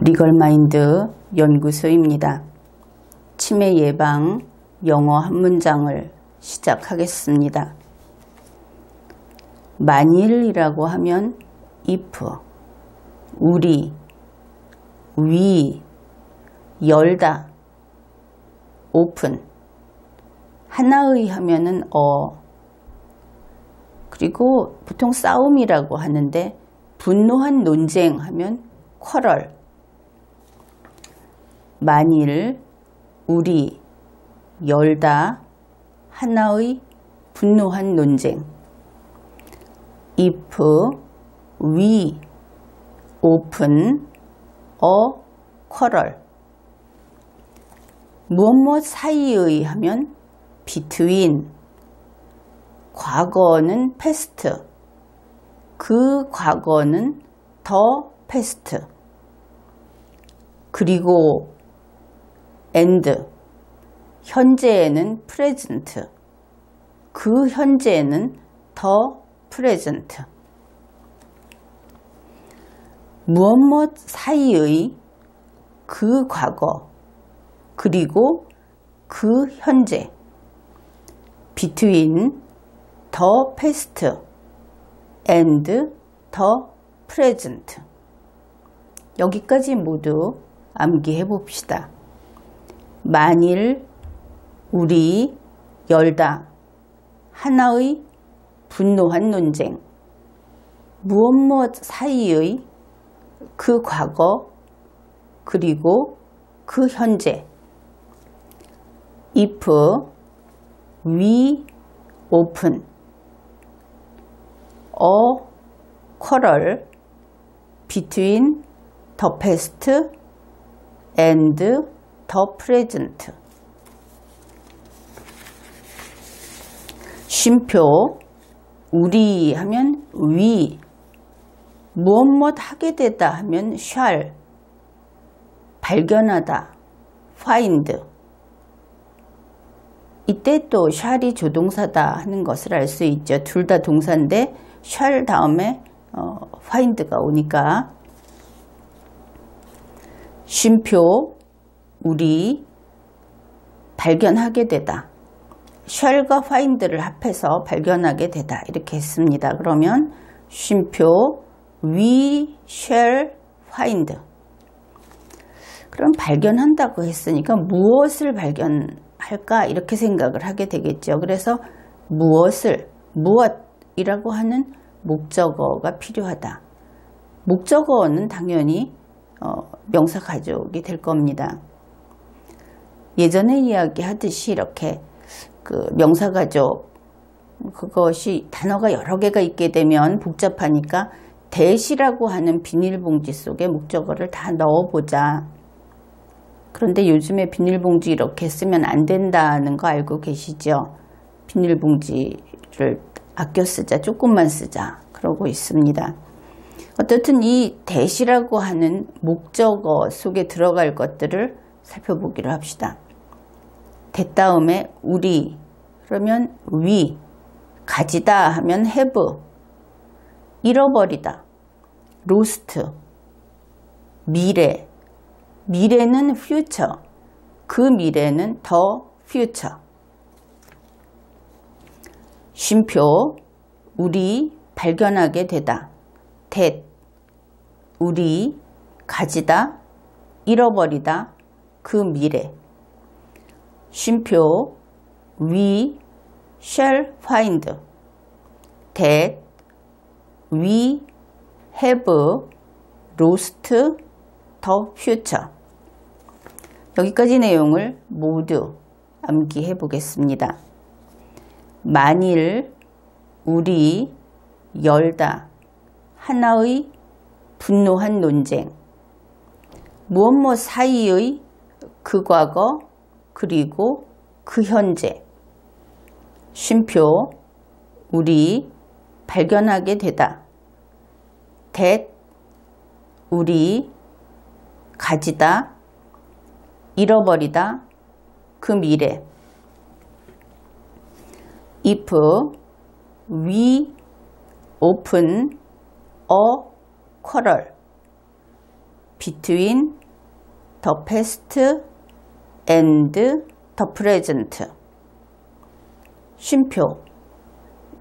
리걸마인드 연구소입니다. 치매 예방 영어 한 문장을 시작하겠습니다. 만일이라고 하면 if, 우리, 위, 열다, open, 하나의 하면은 그리고 보통 싸움이라고 하는데 분노한 논쟁 하면 quarrel. 만일, 우리, 열다, 하나의 분노한 논쟁. if, we, open, a quarrel. 무엇 사이의 하면 between. 과거는 past. 그 과거는 the past. 그리고 and. 현재에는 present. 그 현재에는 the present. 무엇 사이의 그 과거 그리고 그 현재. between the past and the present. 여기까지 모두 암기해 봅시다. 만일, 우리, 열다, 하나의 분노한 논쟁. 무엇 사이의 그 과거 그리고 그 현재. if, we, open, a quarrel between the past and the present. 쉼표, 우리 하면 we, 무엇 하게 되다 하면 shall, 발견하다, find. 이때 또 shall이 조동사다 하는 것을 알 수 있죠. 둘 다 동사인데 shall 다음에 find가 오니까. 쉼표, 우리, 발견하게 되다. shall과 find를 합해서 발견하게 되다. 이렇게 했습니다. 그러면 쉼표, we shall find. 그럼 발견한다고 했으니까 무엇을 발견할까? 이렇게 생각을 하게 되겠죠. 그래서 무엇이라고 하는 목적어가 필요하다. 목적어는 당연히 명사 가족이 될 겁니다. 예전에 이야기하듯이 이렇게 그 명사 가족, 그것이 단어가 여러 개가 있게 되면 복잡하니까 대시라고 하는 비닐봉지 속에 목적어를 다 넣어보자. 그런데 요즘에 비닐봉지 이렇게 쓰면 안 된다는 거 알고 계시죠? 비닐봉지를 아껴 쓰자, 조금만 쓰자 그러고 있습니다. 어떻든 이 대시라고 하는 목적어 속에 들어갈 것들을 살펴보기로 합시다. 대 다음에 우리, 그러면 we, 가지다 하면 have, 잃어버리다, lost, 미래, 미래는 future, 그 미래는 the future. 쉼표, 우리, 발견하게 되다, that, 우리, 가지다, 잃어버리다, 그 미래. 쉼표, we shall find, that, we have lost the future. 여기까지 내용을 모두 암기해 보겠습니다. 만일, 우리, 열다, 하나의 분노한 논쟁. 무엇 사이의 그 과거 그리고 그 현재. 쉼표, 우리, 발견하게 되다. that, 우리, 가지다, 잃어버리다, 그 미래. if, we, open, a quarrel between the past and the present. 쉼표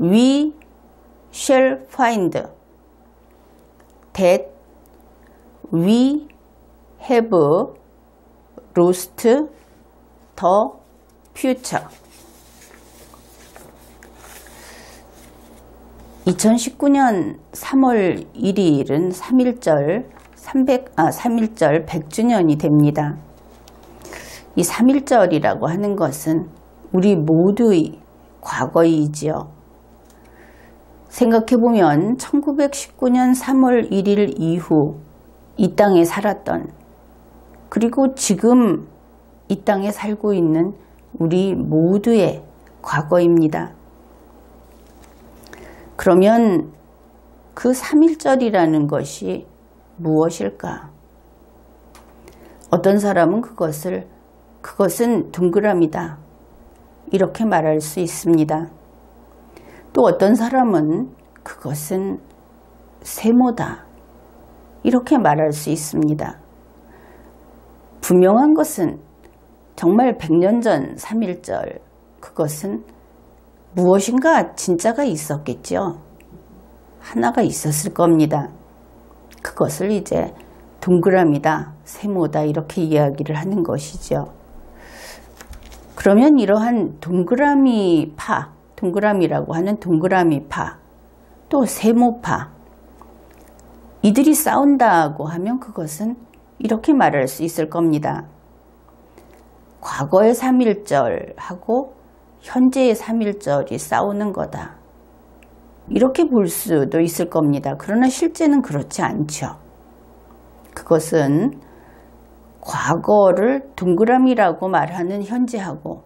We shall find that we have lost the future. 2019년 3월 1일은 3.1절 100주년이 됩니다. 이 3.1절이라고 하는 것은 우리 모두의 과거이지요. 생각해보면 1919년 3월 1일 이후 이 땅에 살았던, 그리고 지금 이 땅에 살고 있는 우리 모두의 과거입니다. 그러면 그 3.1절이라는 것이 무엇일까? 어떤 사람은 그것은 동그라미다, 이렇게 말할 수 있습니다. 또 어떤 사람은 그것은 세모다, 이렇게 말할 수 있습니다. 분명한 것은 정말 100년 전 3.1절, 그것은 무엇인가 진짜가 있었겠죠. 하나가 있었을 겁니다. 그것을 이제 동그라미다, 세모다, 이렇게 이야기를 하는 것이죠. 그러면 이러한 동그라미파, 동그라미라고 하는 동그라미파, 또 세모파, 이들이 싸운다고 하면 그것은 이렇게 말할 수 있을 겁니다. 과거의 3.1절하고 현재의 3.1절이 싸우는 거다, 이렇게 볼 수도 있을 겁니다. 그러나 실제는 그렇지 않죠. 그것은 과거를 동그라미라고 말하는 현재하고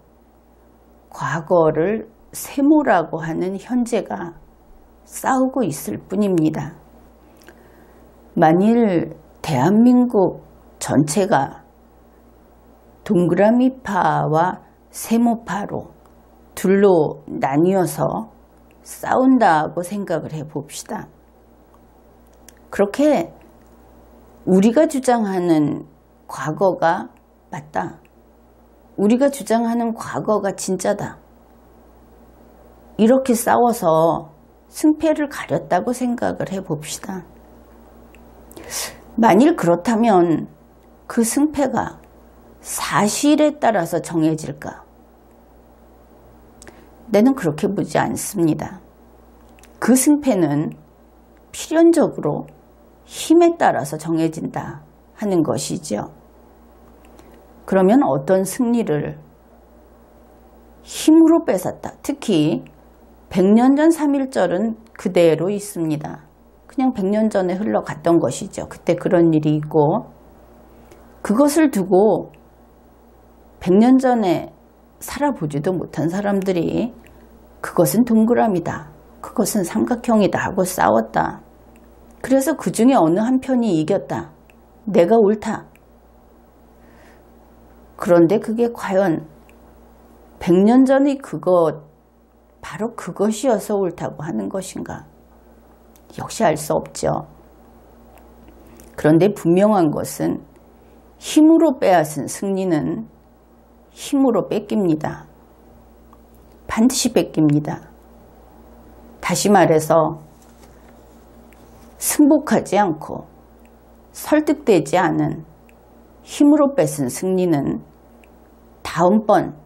과거를 세모라고 하는 현재가 싸우고 있을 뿐입니다. 만일 대한민국 전체가 동그라미파와 세모파로 둘로 나뉘어서 싸운다고 생각을 해봅시다. 그렇게 우리가 주장하는 과거가 맞다, 우리가 주장하는 과거가 진짜다, 이렇게 싸워서 승패를 가렸다고 생각을 해봅시다. 만일 그렇다면 그 승패가 사실에 따라서 정해질까? 나는 그렇게 보지 않습니다. 그 승패는 필연적으로 힘에 따라서 정해진다 하는 것이죠. 그러면 어떤 승리를 힘으로 뺏었다. 특히 100년 전 3.1절은 그대로 있습니다. 그냥 100년 전에 흘러갔던 것이죠. 그때 그런 일이 있고, 그것을 두고 100년 전에 살아보지도 못한 사람들이 그것은 동그라미다, 그것은 삼각형이다 하고 싸웠다. 그래서 그 중에 어느 한 편이 이겼다, 내가 옳다. 그런데 그게 과연 100년 전의 바로 그것이어서 옳다고 하는 것인가? 역시 알 수 없죠. 그런데 분명한 것은 힘으로 빼앗은 승리는 힘으로 뺏깁니다. 반드시 뺏깁니다. 다시 말해서 승복하지 않고 설득되지 않은 힘으로 뺏은 승리는 다음번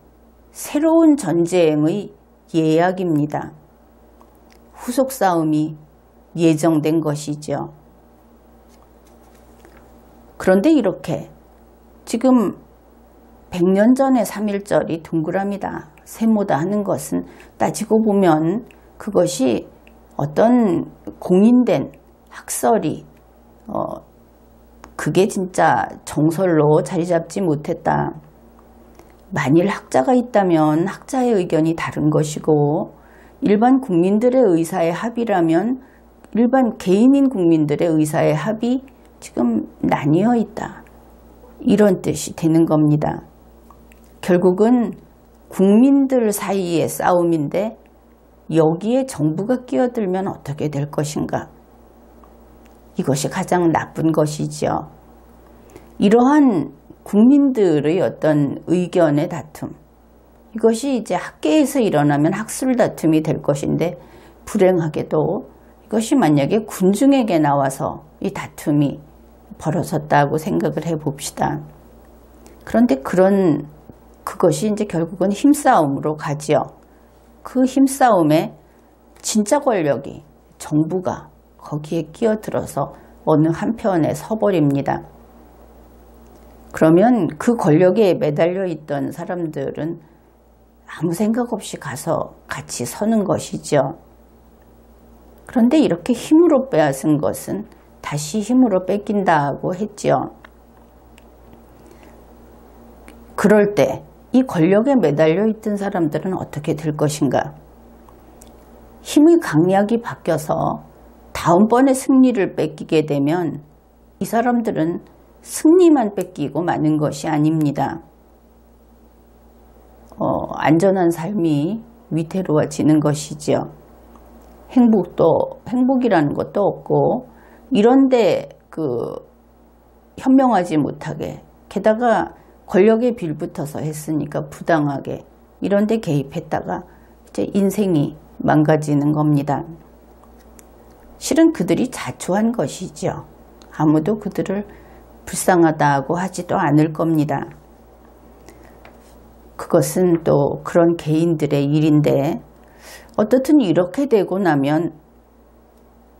새로운 전쟁의 예약입니다. 후속 싸움이 예정된 것이죠. 그런데 이렇게 지금 100년 전의 3.1절이 동그라미다, 세모다 하는 것은 따지고 보면 그것이 어떤 공인된 학설이 그게 진짜 정설로 자리 잡지 못했다. 만일 학자가 있다면 학자의 의견이 다른 것이고, 일반 국민들의 의사의 합의라면 일반 개인인 국민들의 의사의 합이 지금 나뉘어 있다, 이런 뜻이 되는 겁니다. 결국은 국민들 사이의 싸움인데 여기에 정부가 끼어들면 어떻게 될 것인가? 이것이 가장 나쁜 것이죠. 이러한 국민들의 어떤 의견의 다툼, 이것이 이제 학계에서 일어나면 학술 다툼이 될 것인데, 불행하게도 이것이 만약에 군중에게 나와서 이 다툼이 벌어졌다고 생각을 해봅시다. 그런데 그것이 이제 결국은 힘싸움으로 가지요. 그 힘싸움에 진짜 권력이, 정부가 거기에 끼어들어서 어느 한편에 서버립니다. 그러면 그 권력에 매달려 있던 사람들은 아무 생각 없이 가서 같이 서는 것이죠. 그런데 이렇게 힘으로 빼앗은 것은 다시 힘으로 뺏긴다고 했죠. 그럴 때 이 권력에 매달려 있던 사람들은 어떻게 될 것인가? 힘의 강약이 바뀌어서 다음번에 승리를 뺏기게 되면 이 사람들은 승리만 뺏기고 마는 것이 아닙니다. 안전한 삶이 위태로워지는 것이죠. 행복이라는 것도 없고, 이런데 현명하지 못하게, 게다가 권력에 빌붙어서 했으니까 부당하게 이런데 개입했다가 이제 인생이 망가지는 겁니다. 실은 그들이 자초한 것이죠. 아무도 그들을 불쌍하다고 하지도 않을 겁니다. 그것은 또 그런 개인들의 일인데, 어떻든 이렇게 되고 나면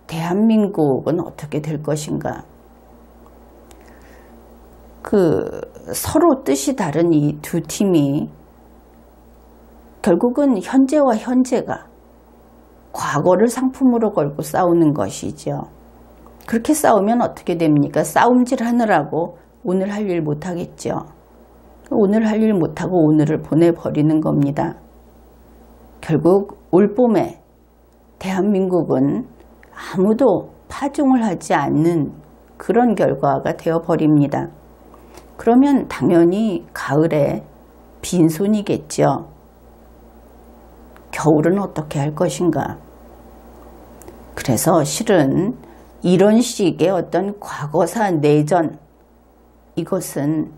대한민국은 어떻게 될 것인가? 서로 뜻이 다른 이 두 팀이 결국은 현재와 현재가 과거를 상품으로 걸고 싸우는 것이죠. 그렇게 싸우면 어떻게 됩니까? 싸움질 하느라고 오늘 할 일 못하겠죠. 오늘 할 일 못하고 오늘을 보내버리는 겁니다. 결국 올봄에 대한민국은 아무도 파종을 하지 않는 그런 결과가 되어버립니다. 그러면 당연히 가을에 빈손이겠죠. 겨울은 어떻게 할 것인가? 그래서 실은 이런 식의 어떤 과거사 내전, 이것은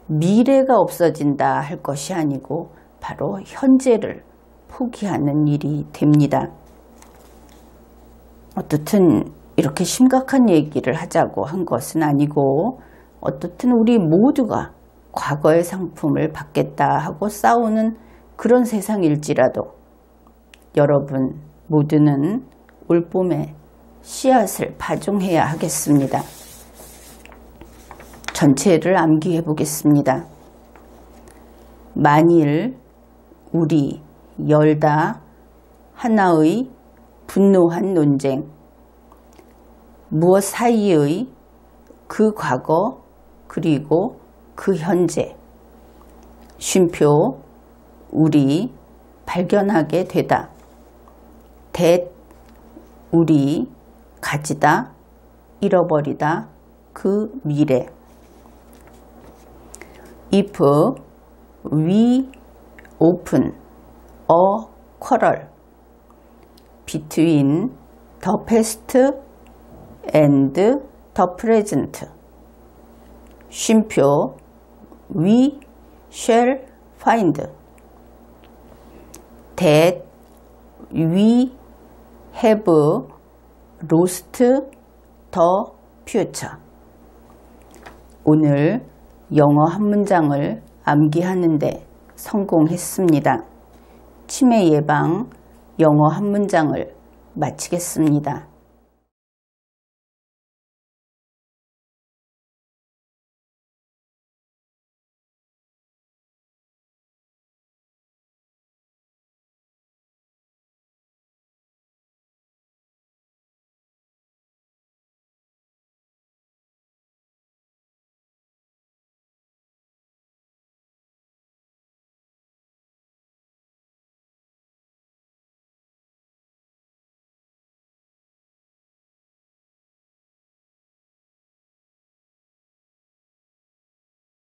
미래가 없어진다 할 것이 아니고 바로 현재를 포기하는 일이 됩니다. 어떻든 이렇게 심각한 얘기를 하자고 한 것은 아니고, 어떻든 우리 모두가 과거의 상품을 받겠다 하고 싸우는 그런 세상일지라도 여러분 모두는 올봄에 씨앗을 파종해야 하겠습니다. 전체를 암기해 보겠습니다. 만일 우리 열다 하나의 분노한 논쟁, 무엇 사이의 그 과거 그리고 그 현재, 쉼표 우리 발견하게 되다. 대 우리 가지다 잃어버리다 그 미래. If we open a quarrel between the past and the present, 쉼표 we shall find that we have lost the future. 오늘 영어 한 문장을 암기하는데 성공했습니다. 치매 예방 영어 한 문장을 마치겠습니다.